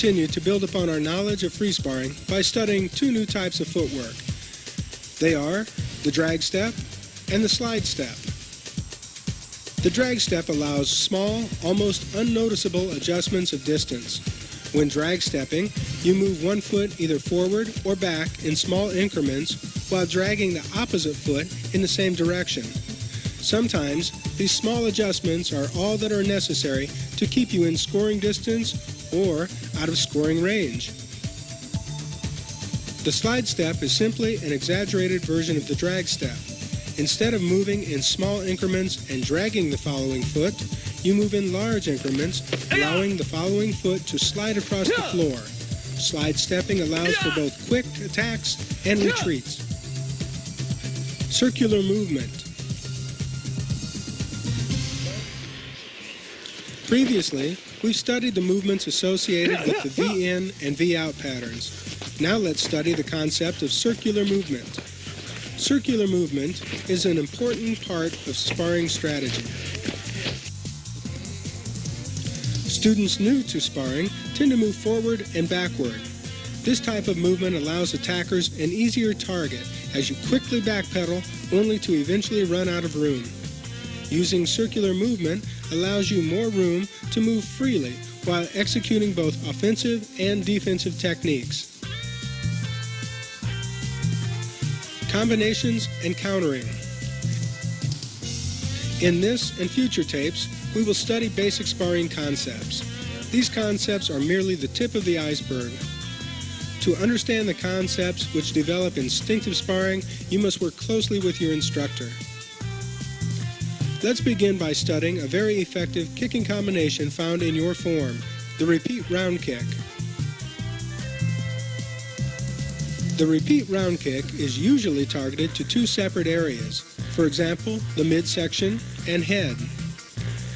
continue to build upon our knowledge of free sparring by studying two new types of footwork. They are the drag step and the slide step. The drag step allows small, almost unnoticeable adjustments of distance. When drag stepping, you move one foot either forward or back in small increments while dragging the opposite foot in the same direction. Sometimes, these small adjustments are all that are necessary to keep you in scoring distance or out of scoring range. The slide step is simply an exaggerated version of the drag step. Instead of moving in small increments and dragging the following foot, you move in large increments, allowing the following foot to slide across the floor. Slide stepping allows for both quick attacks and retreats. Circular movement. Previously, we've studied the movements associated with the V-in and V-out patterns. Now let's study the concept of circular movement. Circular movement is an important part of sparring strategy. Students new to sparring tend to move forward and backward. This type of movement allows attackers an easier target as you quickly backpedal only to eventually run out of room. Using circular movement allows you more room to move freely while executing both offensive and defensive techniques. Combinations and countering. In this and future tapes, we will study basic sparring concepts. These concepts are merely the tip of the iceberg. To understand the concepts which develop instinctive sparring, you must work closely with your instructor. Let's begin by studying a very effective kicking combination found in your form, the repeat round kick. The repeat round kick is usually targeted to two separate areas, for example, the midsection and head.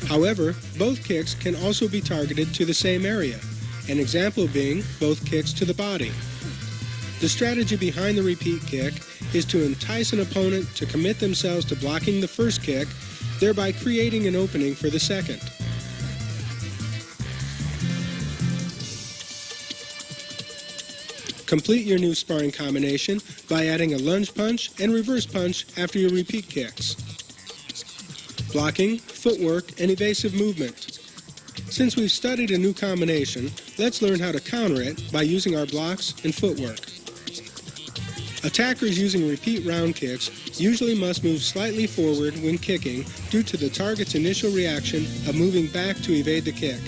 However, both kicks can also be targeted to the same area, an example being both kicks to the body. The strategy behind the repeat kick is to entice an opponent to commit themselves to blocking the first kick, thereby creating an opening for the second. Complete your new sparring combination by adding a lunge punch and reverse punch after your repeat kicks. Blocking, footwork, and evasive movement. Since we've studied a new combination, let's learn how to counter it by using our blocks and footwork. Attackers using repeat round kicks usually must move slightly forward when kicking due to the target's initial reaction of moving back to evade the kick.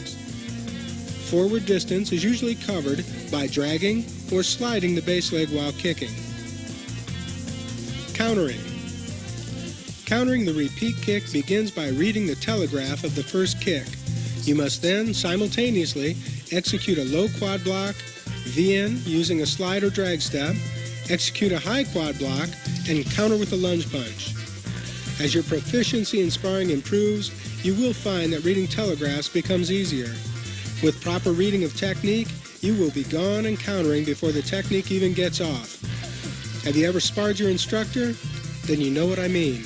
Forward distance is usually covered by dragging or sliding the base leg while kicking. Countering. Countering the repeat kick begins by reading the telegraph of the first kick. You must then simultaneously execute a low quad block, V-in using a slide or drag step, execute a high quad block, and counter with a lunge punch. As your proficiency in sparring improves, you will find that reading telegraphs becomes easier. With proper reading of technique, you will be gone and countering before the technique even gets off. Have you ever sparred your instructor? Then you know what I mean.